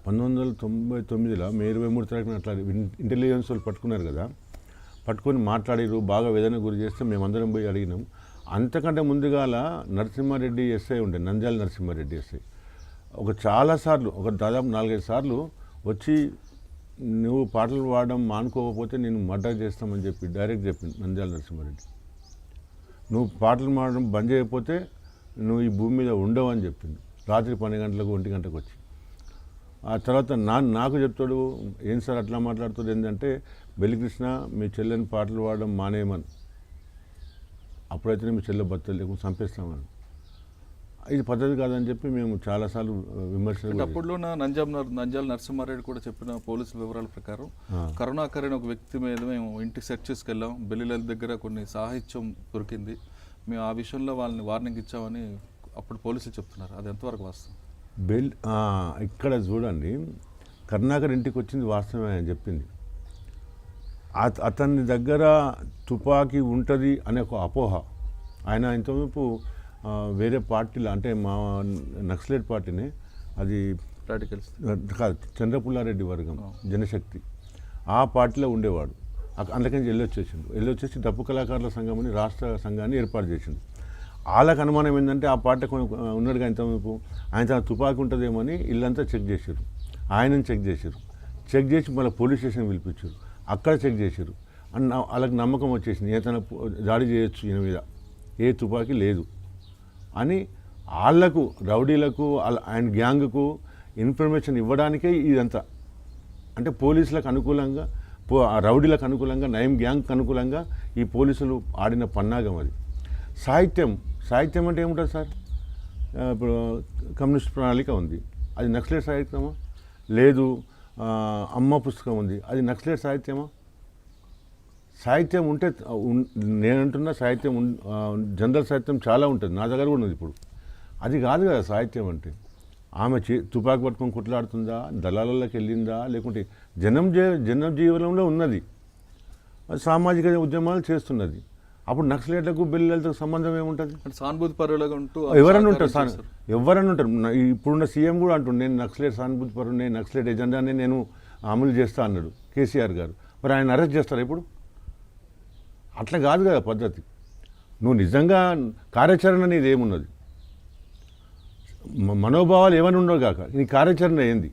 1999లో మే 23 తారీఖున అట్లా ఇంటెలిజెన్స్ వాళ్ళు పట్టుకున్నారు కదా, పట్టుకొని మాట్లాడారు, బాగా వేదన గురి చేస్తే మేమందరం పోయి అడిగినాం. అంతకంటే ముందుగాల నరసింహారెడ్డి ఎస్ఐ ఉండే, నంద్యాల నరసింహారెడ్డి ఎస్ఐ చాలాసార్లు, దాదాపు 4-5 సార్లు వచ్చి నువ్వు పాటలు పాడడం మానుకోకపోతే నేను మర్డర్ చేస్తామని చెప్పి డైరెక్ట్ చెప్పింది నంద్యాల నరసింహారెడ్డి. నువ్వు పాటలు పాడడం బంద్ చేయకపోతే నువ్వు ఈ భూమి మీద ఉండవు అని చెప్పింది. రాత్రి 12 గంటలకు 1 గంటకు వచ్చి. ఆ తర్వాత నాకు చెప్తాడు, ఏం సార్ అట్లా మాట్లాడుతాడు ఏంటంటే, బెల్లికృష్ణ మీ చెల్లెని పాటలు పాడడం మానేయమని, అప్పుడైతేనే మీ చెల్లె బత్తలు లేకుండా చంపేస్తామని. ఇది పద్ధతి కాదని చెప్పి మేము చాలాసార్లు విమర్శలు. అప్పుడులో నంద్యాల నరసింహారెడ్డి కూడా చెప్పిన పోలీసుల వివరాల ప్రకారం కరుణాకర్ అనే ఒక వ్యక్తి మీద మేము ఇంటికి సెర్చ్ చేసుకెళ్ళాం, బెల్లిల దగ్గర కొన్ని సాహిత్యం దొరికింది, మేము ఆ విషయంలో వాళ్ళని వార్నింగ్ ఇచ్చామని అప్పుడు పోలీసులు చెప్తున్నారు. అది ఎంతవరకు వాస్తవం? ఇక్కడ చూడండి, కరుణాకర్ ఇంటికి వచ్చింది వాస్తవమే అని చెప్పింది. అతని దగ్గర తుపాకీ ఉంటుంది అనే ఒక అపోహ. ఆయన ఇంతవరకు వేరే పార్టీలో, అంటే మా నక్సలైట్ పార్టీని, అది రాడికల్స్ కాదు, చంద్రపుల్లారెడ్డి వర్గం, జనశక్తి, ఆ పార్టీలో ఉండేవాడు. అందుకని వెళ్ళొచ్చేసి డప్పు కళాకారుల సంఘం అని రాష్ట్ర సంఘాన్ని ఏర్పాటు చేసిండు. వాళ్ళకి అనుమానం ఏంటంటే ఆ పార్టీ ఉన్నాడుగా ఇంతవరకు, ఆయన తన తుపాకీ ఉంటుందేమని ఇల్లంతా చెక్ చేశారు, ఆయనని చెక్ చేసి మళ్ళీ పోలీస్ స్టేషన్ పిలిపించారు, అక్కడ చెక్ చేశారు. వాళ్ళకి నమ్మకం వచ్చేసింది, తన దాడి చేయొచ్చు ఈయన మీద, ఏ తుపాకీ లేదు అని. వాళ్ళకు, రౌడీలకు, ఆయన గ్యాంగ్కు ఇన్ఫర్మేషన్ ఇవ్వడానికే ఇదంతా. అంటే పోలీసులకు అనుకూలంగా, రౌడీలకు అనుకూలంగా, నయం గ్యాంగ్కి అనుకూలంగా ఈ పోలీసులు ఆడిన పన్నాగం అది. సాహిత్యం అంటే ఏముంటుంది సార్? ఇప్పుడు కమ్యూనిస్ట్ ప్రణాళిక ఉంది, అది నక్సలైట్ సాహిత్యమా? లేదు. అమ్మ పుస్తకం ఉంది, అది నక్సలైట్ సాహిత్యమా? సాహిత్యం ఉంటే, నేనంటున్నా సాహిత్యం, జనరల్ సాహిత్యం చాలా ఉంటుంది, నా దగ్గర కూడా ఉంది ఇప్పుడు. అది కాదు కదా సాహిత్యం అంటే. ఆమె తుపాకీ పట్టుకొని కొట్లాడుతుందా, దళాలలోకి వెళ్ళిందా, లేకుంటే జనజీవనంలో ఉన్నది, సామాజిక ఉద్యమాలు చేస్తున్నది. అప్పుడు నక్సలైట్లకు బెల్లిలతో సంబంధం ఏముంటుంది? సానుభూతి పరులుగా ఉంటూ ఎవరన్నా ఉంటారు. ఇప్పుడున్న సీఎం కూడా అంటుండే, నేను నక్సలైట్ సానుభూతి పరుడు, నేను నక్సలైట్ ఎజెండాని నేను అమలు చేస్తా అన్నాడు కేసీఆర్ గారు. మరి ఆయన అరెస్ట్ చేస్తారా ఇప్పుడు? అట్లా కాదు కదా పద్ధతి. నువ్వు నిజంగా కార్యాచరణ అనేది ఏమున్నది? మనోభావాలు ఏమైనా ఉండవు కాక నీ కార్యాచరణ ఏంది?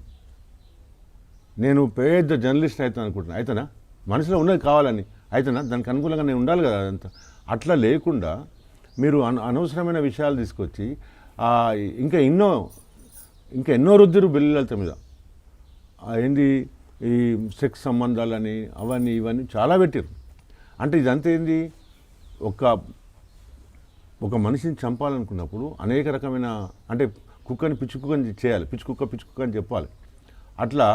నేను పెద్ద జర్నలిస్ట్ అవుతాను అనుకుంటున్నా, అయితేనా? మనసులో ఉన్నది కావాలని అయితేనా? దానికి అనుకూలంగా నేను ఉండాలి కదా. అదంతా అట్లా లేకుండా మీరు అనవసరమైన విషయాలు తీసుకొచ్చి ఇంకా ఎన్నో రుద్దురు బెల్లిలత మీద ఏంది ఈ సెక్స్ సంబంధాలని అవన్నీ ఇవన్నీ చాలా పెట్టారు. అంటే ఇదంతా ఏంది? ఒక మనిషిని చంపాలనుకున్నప్పుడు అనేక రకమైన, అంటే కుక్కని పిచ్చి కుక్కని చేయాలి, పిచ్చి కుక్క అని చెప్పాలి. అట్లా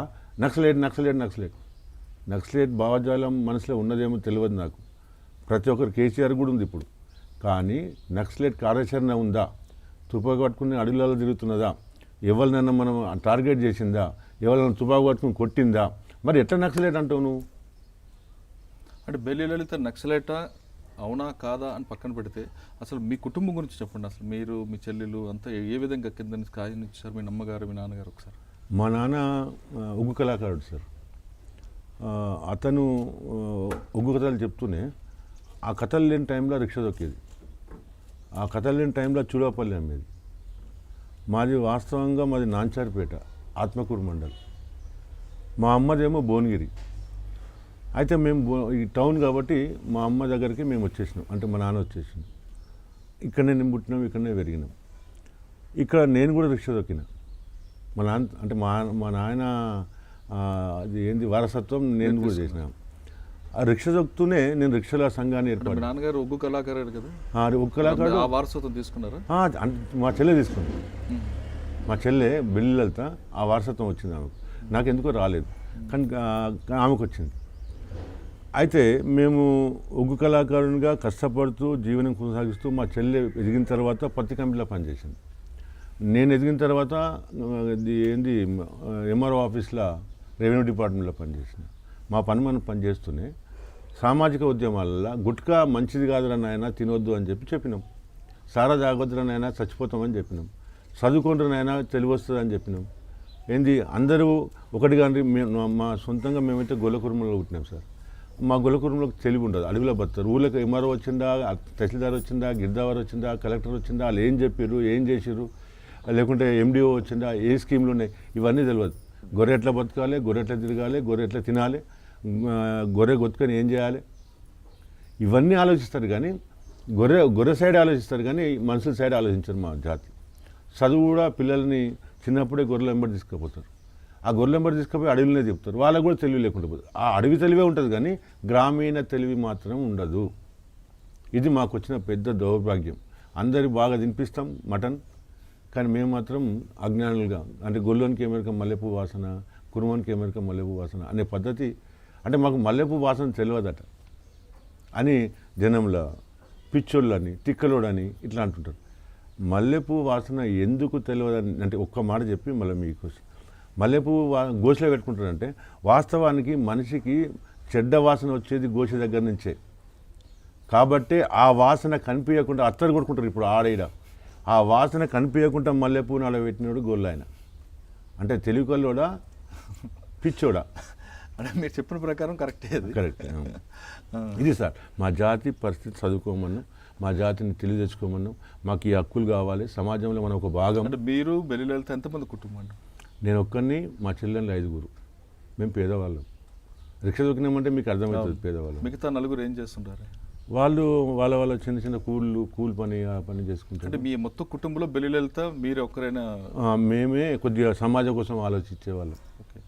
నక్సలైట్ భావజాలం మనసులో ఉన్నదేమో తెలియదు నాకు. ప్రతి ఒక్కరు, కేసీఆర్ కూడా ఉంది ఇప్పుడు. కానీ నక్సలైట్ కార్యాచరణ ఉందా? తుపాకీ పట్టుకుని అడవులలో తిరుగుతున్నదా? ఎవరినైనా మనం టార్గెట్ చేసిందా? ఎవరైనా తుపాకీ పట్టుకుని కొట్టిందా? మరి ఎట్లా నక్సలైట్ అంటావు నువ్వు? అంటే బెల్లి లలిత నక్సలైటా అవునా కాదా అని పక్కన పెడితే అసలు మీ కుటుంబం గురించి చెప్పండి. అసలు మీరు, మీ చెల్లెలు అంతా ఏ విధంగా కింద నుంచి సార్? మీ అమ్మగారు, మీ నాన్నగారు ఒకసారి. మా నాన్న ఉగ్గు కళాకారుడు సార్. అతను ఉగ్గు కథలు చెప్తూనే ఆ కథలు లేని టైంలో రిక్షా దొక్కేది, ఆ కథలు లేని టైంలో చూడపల్లి అమ్మేది. వాస్తవంగా మాది నాంచారిపేట, ఆత్మకూరు మండలం. మా అమ్మదేమో భువనగిరి. అయితే మేము ఈ టౌన్ కాబట్టి మా అమ్మ దగ్గరికి మేము వచ్చేసినాం, అంటే మా నాన్న వచ్చేసినాం. ఇక్కడనే నేను పుట్టినాం, ఇక్కడనే పెరిగినాం. ఇక్కడ నేను కూడా రిక్షా దొక్కిన. మా నాయన అది ఏంది వారసత్వం నేను కూడా చేసినాం. ఆ రిక్షా దొక్కుతూనే నేను రిక్షాల సంఘాన్ని ఏర్పడి. నాన్నగారు ఉగ్గు కళాకారుడు కదా? ఉగ్గు కళాకారుడు. వారసత్వం తీసుకున్నారా? మా చెల్లె తీసుకుంది. మా చెల్లె బెల్లిలత ఆ వారసత్వం వచ్చింది ఆమెకు. నాకు ఎందుకో రాలేదు, కానీ ఆమెకు వచ్చింది. అయితే మేము ఉగ్గు కళాకారునిగా కష్టపడుతూ జీవనం కొనసాగిస్తూ, మా చెల్లె ఎదిగిన తర్వాత పత్తి కంపెనీలో పనిచేసింది. నేను ఎదిగిన తర్వాత ఎంఆర్ఓ ఆఫీస్లో రెవెన్యూ డిపార్ట్మెంట్లో పనిచేసిన. మా పని మనం పనిచేస్తూనే సామాజిక ఉద్యమాలలో గుట్కా మంచిది కాదురా నాయన, తినొద్దు అని చెప్పినాం. సారా తాగొద్దురా నాయన, చచ్చిపోతామని చెప్పినాం. చదువుకుంటున్నాయన తెలివి వస్తుందని చెప్పినాం. ఏంది అందరూ ఒకటి కానీ మా సొంతంగా మేమైతే గొల్లకుర్మలో పుట్టినాం సార్. మా గొల్లకుర్మలోకి తెలివి ఉండదు, అడవిలో బతారు. ఊళ్ళకి ఎంఆర్ఓ వచ్చిందా, తహసీల్దార్ వచ్చిందా, గిర్దావార్ వచ్చిందా, కలెక్టర్ వచ్చిందా, వాళ్ళు ఏం చెప్పారు, ఏం చేసారు, లేకుంటే ఎండిఓ వచ్చిందా, ఏ స్కీమ్లు ఉన్నాయి, ఇవన్నీ తెలియదు. గొర్రె ఎట్లా బతకాలి, గొర్రె ఎట్లా తిరగాలి, గొర్రె ఎట్లా తినాలి, గొర్రె గొత్తుకొని ఏం చేయాలి, ఇవన్నీ ఆలోచిస్తారు. కానీ గొర్రె సైడ్ ఆలోచిస్తారు, కానీ మనుషుల సైడ్ ఆలోచించారు మా జాతి. చదువు కూడా పిల్లల్ని చిన్నప్పుడే గొర్రెల వెంబడి తీసుకుపోతారు. ఆ గొర్రెల వెంబడి తీసుకుపోయి అడవిలోనే చెప్తారు. వాళ్ళకు కూడా తెలివి లేకుండా పోతుంది. ఆ అడవి తెలివే ఉంటుంది, కానీ గ్రామీణ తెలివి మాత్రం ఉండదు. ఇది మాకు వచ్చిన పెద్ద దౌర్భాగ్యం. అందరి బాగా తినిపిస్తాం మటన్, కానీ మేము మాత్రం అజ్ఞానులుగా, అంటే గొల్లోనికి ఏమెరక మల్లెపూ వాసన, కురుమనికి ఏమెరక మల్లెపూ వాసన అనే పద్ధతి, అంటే మాకు మల్లెపూ వాసన తెలియదట అని జనంలో పిచ్చోళ్ళని, తిక్కలోడని ఇట్లా అంటుంటారు. మల్లెపూ వాసన ఎందుకు తెలియదని అంటే ఒక్క మాట చెప్పి మళ్ళీ మీకు మల్లెపూ గోషలో పెట్టుకుంటారంటే, వాస్తవానికి మనిషికి చెడ్డ వాసన వచ్చేది గోష దగ్గర నుంచే. కాబట్టి ఆ వాసన కనిపించకుండా అత్తరు కొట్టుకుంటారు. ఇప్పుడు ఆడైడ ఆ వాసన కనిపించకుండా మల్లెపూ నాడ పెట్టినాడు గొల్లాయన. అంటే తెలివికల్లోడా పిచ్చోడా? అంటే మీరు చెప్పిన ప్రకారం కరెక్టే, అది కరెక్ట్. ఇది సార్ మా జాతి పరిస్థితి. చదువుకోమన్నాం, మా జాతిని తెలివి తెచ్చుకోమన్నాం, మాకు ఈ హక్కులు కావాలి, సమాజంలో మనం ఒక భాగం. అంటే మీరు బెల్లిలలిత ఎంతమంది కుటుంబం? నేను ఒక్కరిని, మా చెల్లెళ్ళు 5గురు. మేము పేదవాళ్ళం. రిక్షా దొరికినామంటే మీకు అర్థమవుతుంది పేదవాళ్ళం. మిగతా 4 ఏం చేస్తుంటారు? వాళ్ళు వాళ్ళ చిన్న చిన్న కూలి పని ఆ పని చేసుకుంటారు. అంటే మీ మొత్తం కుటుంబంలో బెల్లిలలిత మీరు ఒక్కరైనా? మేమే కొద్దిగా సమాజం కోసం ఆలోచించేవాళ్ళం. ఓకే.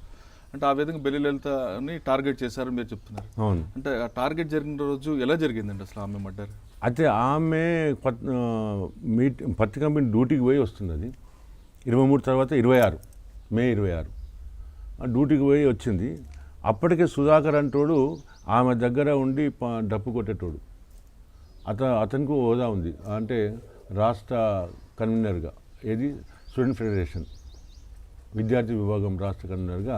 అంటే ఆ విధంగా బెల్లిలలితని టార్గెట్ చేశారని మీరు చెప్తున్నారు. అవును. అంటే ఆ టార్గెట్ జరిగిన రోజు ఎలా జరిగిందండి అసలు ఆమె మర్డర్? అయితే ఆమె పత్తి కంపెనీ డ్యూటీకి పోయి వస్తున్నది 23 తర్వాత 26 మే 26 డ్యూటీకి పోయి వచ్చింది. అప్పటికే సుధాకర్ అంటోడు ఆమె దగ్గర ఉండి డప్పు కొట్టేటోడు. అతనికి హోదా ఉంది, అంటే రాష్ట్ర కన్వీనర్గా, ఏది స్టూడెంట్ ఫెడరేషన్ విద్యార్థి విభాగం రాష్ట్ర కన్వీనర్గా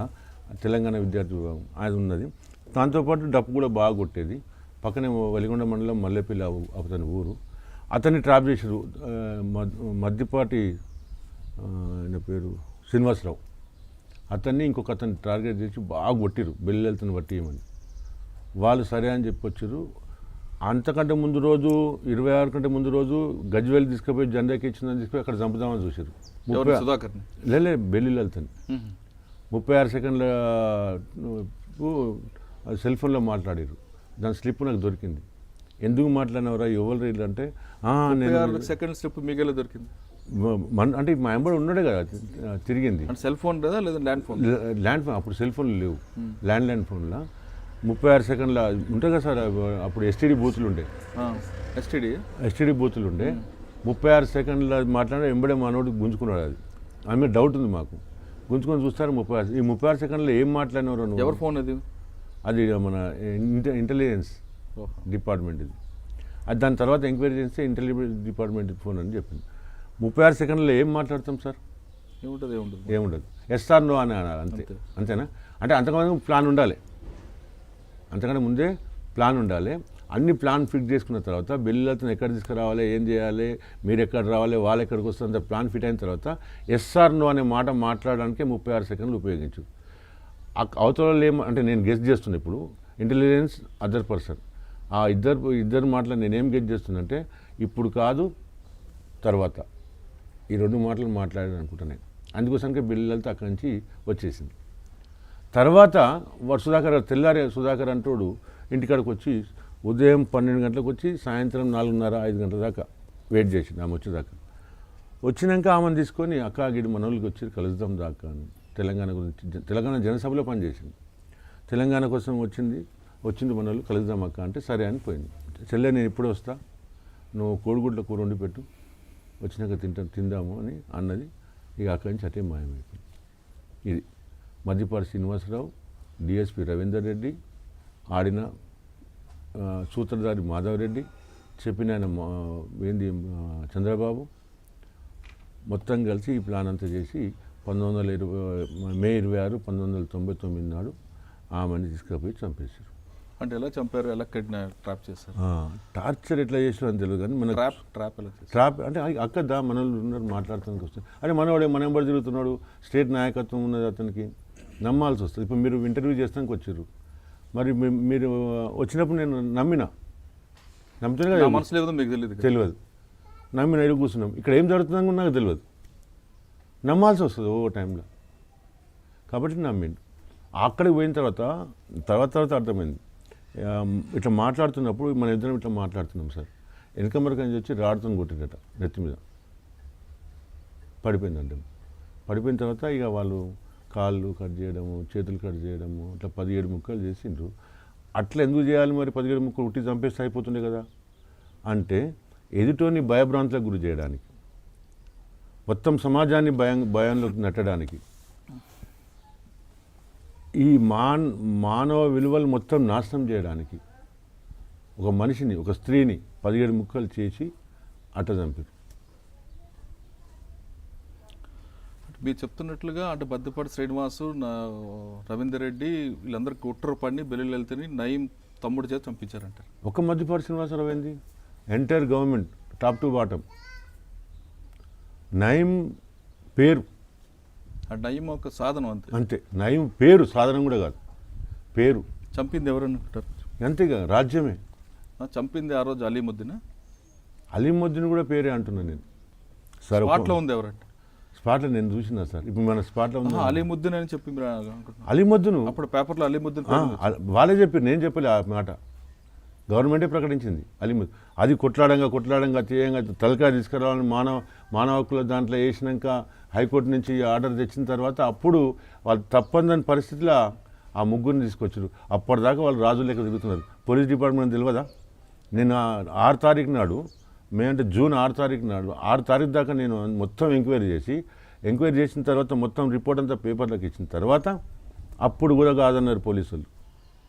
తెలంగాణ విద్యార్థి విభాగం ఆయన ఉన్నది. దాంతోపాటు డప్పు కూడా బాగా కొట్టేది. పక్కనే వెలిగొండ మండలం మల్లెపల్లి అతని ఊరు. అతన్ని ట్రాప్ చేసారు. మద్దిపాటి ఆయన పేరు శ్రీనివాసరావు, అతన్ని ఇంకొక అతన్ని టార్గెట్ చేసి బాగా కొట్టిరు, బెల్లిలలితను పట్టియమని. వాళ్ళు సరే అని చెప్పొచ్చారు. అంతకంటే ముందు రోజు 26 కంటే ముందు రోజు గజ్వేల్ తీసుకుపోయి జెండాకి ఇచ్చిందని తీసుకుపోయి అక్కడ చంపుదామని చూసారు. లే బెల్లిలలితని 36 సెకండ్ల సెల్ ఫోన్లో మాట్లాడారు. దాని స్లిప్ నాకు దొరికింది. ఎందుకు మాట్లాడినవరా, ఎవరు రీల్ అంటే నేను సెకండ్ స్లిప్ మిగిలిన దొరికింది. అంటే మా ఎంబడి ఉన్నాడే కదా తిరిగింది. సెల్ ఫోన్ లేదా లేదా ల్యాండ్ ఫోన్? ల్యాండ్ ఫోన్ అప్పుడు సెల్ ఫోన్లు లేవు. ల్యాండ్ ఫోన్లో 36 సెకండ్ల ఉంటాయి కదా సార్. అప్పుడు ఎస్టీడీ బూతులు ఉండే, ఎస్టీడీ బూతులు ఉండే. 36 సెకండ్ల మాట్లాడే ఎంబడే మనోడు గుంజుకున్నాడు. అది ఆమె డౌట్ ఉంది మాకు. గుంజుకొని చూస్తారు 36. ఈ 36 సెకండ్లో ఏం మాట్లాడినవరు? ఎవరి ఫోన్ అది? అది మన ఇంటెలిజెన్స్ డిపార్ట్మెంట్ ఇది. అది దాని తర్వాత ఎంక్వైరీ చేస్తే ఇంటెలిజెన్స్ డిపార్ట్మెంట్ ఫోన్ అని చెప్పింది. 36 సెకండ్లో ఏం మాట్లాడతాం సార్? ఏముండదు. ఎస్ఆర్ నో అని అనాలి, అంతే. అంతేనా? అంటే అంతకంటే ప్లాన్ ఉండాలి, అంతకంటే ముందే ప్లాన్ ఉండాలి. అన్ని ప్లాన్ ఫిక్స్ చేసుకున్న తర్వాత బెల్లిలలితను ఎక్కడ తీసుకురావాలి, ఏం చేయాలి, మీరు ఎక్కడ రావాలి, వాళ్ళు ఎక్కడికి వస్తారు, అంత ప్లాన్ ఫిట్ అయిన తర్వాత ఎస్ఆర్ నో అనే మాట మాట్లాడడానికి 36 సెకండ్లు ఉపయోగించు. అవతల అంటే నేను గెస్ట్ చేస్తున్నా ఇప్పుడు, ఇంటెలిజెన్స్ అదర్ పర్సన్. ఆ ఇద్దరు మాటలు నేనేం గెస్ట్ చేస్తున్నంటే ఇప్పుడు కాదు తర్వాత, ఈ 2 మాటలు మాట్లాడాను అనుకుంటున్నాను. అందుకోసానికి బెల్లిలలిత అక్కడి నుంచి వచ్చేసింది. తర్వాత వాడు తెల్లారే సుధాకర్ అంటోడు ఇంటికాడికి వచ్చి ఉదయం 12 గంటలకు వచ్చి సాయంత్రం 4:30-5 గంటల దాకా వెయిట్ చేసింది ఆమె వచ్చేదాకా. వచ్చినాక ఆమెను తీసుకొని అక్క గిడి మనోళ్ళకి వచ్చి కలుద్దాం దాకా అని తెలంగాణ గురించి, తెలంగాణ జనసభలో పనిచేసింది. తెలంగాణ కోసం వచ్చింది మనోళ్ళు, కలుద్దాం అక్క అంటే సరే అని పోయింది. చెల్లె నేను ఇప్పుడే వస్తా, నువ్వు కోడిగుడ్ల కూర వండి పెట్టు, వచ్చినాక తిందాము అని అన్నది. ఇక అక్కడి నుంచి అటే మాయమైపోయింది. ఇది మద్దిపాటి శ్రీనివాసరావు, డిఎస్పి రవీందర్ రెడ్డి, ఆడిన సూత్రధారి మాధవరెడ్డి, చెప్పిన ఆయన ఏంది చంద్రబాబు, మొత్తం కలిసి ఈ ప్లాన్ అంతా చేసి మే 26, 1999 నాడు ఆమెను తీసుకుపోయి చంపేశారు. అంటే ఎలా చంపారు, ఎలా ట్రాప్ చేశారు? టార్చర్ ఎట్లా చేసారు అని తెలియదు కానీ మన ట్రాప్ ఎలా చేశారు? ట్రాప్ అంటే అక్కదా మన వాళ్ళు ఉన్నారు మాట్లాడటానికి వస్తుంది. అంటే మనవాడే మన వెంబడి తిరుగుతున్నాడు, స్టేట్ నాయకత్వం ఉన్నది అతనికి, నమ్మాల్సి వస్తుంది. ఇప్పుడు మీరు ఇంటర్వ్యూ చేస్తానికి వచ్చారు, మరి మీరు వచ్చినప్పుడు నేను నమ్మితేనే నా మనసులో ఏదో మీకు తెలియదు. నమ్మిన ఎదురు కూర్చున్నాం, ఇక్కడ ఏం జరుగుతుందని నాకు తెలియదు, నమ్మాల్సి వస్తుంది ఓ టైంలో. కాబట్టి నమ్మిండు. అక్కడికి పోయిన తర్వాత అర్థమైంది. ఇట్లా మాట్లాడుతున్నప్పుడు మన ఇద్దరం ఇట్లా మాట్లాడుతున్నాం సార్, వెనకమరకు అని వచ్చి రాడుతో కొట్టిందట నెత్తి మీద, పడిపోయిందంటే. పడిపోయిన తర్వాత ఇక వాళ్ళు కాళ్ళు కట్ చేయడము, చేతులు కట్ చేయడము, ఇట్లా 17 ముక్కలు చేసిండ్రు. అట్లా ఎందుకు చేయాలి మరి? 17 ముక్కలు ఉట్టి చంపేస్తే అయిపోతుండే కదా. అంటే ఎదుటోని భయభ్రాంతులకు గురి చేయడానికి, మొత్తం సమాజాన్ని భయంలోకి నెట్టడానికి, ఈ మానవ విలువలు మొత్తం నాశనం చేయడానికి ఒక మనిషిని, ఒక స్త్రీని 17 ముక్కలు చేసి అట్ట చంపారు. మీరు చెప్తున్నట్లుగా అంటే బద్దపాటి శ్రీనివాసు, రవీందర్ రెడ్డి వీళ్ళందరూ కుట్ర పడిని బెల్లిలలితని నయీం తమ్ముడు చేసి చంపించారంటారు. ఒక మధ్యపాటి శ్రీనివాసరావు ఏంది, entire government top to bottom. Nayeem పేరు, ఆ నయీం ఒక సాధనం అంతే. నయీం పేరు, సాధనం కూడా కాదు, పేరు. చంపింది ఎవరనుకుంటారు? అంతేగా, రాజ్యమే. చంపింది ఆ రోజు అలీముద్దీన్. అలీముద్దీన్ కూడా పేరే అంటున్నాను నేను. సార్ స్పాట్లో ఉంది ఎవరంటే? స్పాట్లో నేను చూసినా సార్. ఇప్పుడు మన స్పాట్లో ఉంది అలీముద్దీన్ అని చెప్పి అలీముద్దీన్. అప్పుడు పేపర్లో అలీముద్దీన్ వాళ్ళే చెప్పారు, నేను చెప్పలే ఆ మాట. గవర్నమెంటే ప్రకటించింది అలీముద్దీన్. అది కొట్లాడంగా తీయంగా తలకాయ తీసుకురావాలని మానవ హక్కుల దాంట్లో వేసినాక హైకోర్టు నుంచి ఆర్డర్ తెచ్చిన తర్వాత అప్పుడు వాళ్ళు తప్పని పరిస్థితిలో ఆ ముగ్గురిని తీసుకొచ్చారు. అప్పటిదాకా వాళ్ళు రాజుల లెక్క తిరుగుతున్నారు. పోలీస్ డిపార్ట్మెంట్ తెలియదా? నేను 6 తారీఖు నాడు, మేమంటే జూన్ 6 తారీఖు నాడు, 6 తారీఖు దాకా నేను మొత్తం ఎంక్వైరీ చేసిన తర్వాత మొత్తం రిపోర్ట్ అంతా పేపర్లకు ఇచ్చిన తర్వాత అప్పుడు కూడా కాదన్నారు పోలీసులు.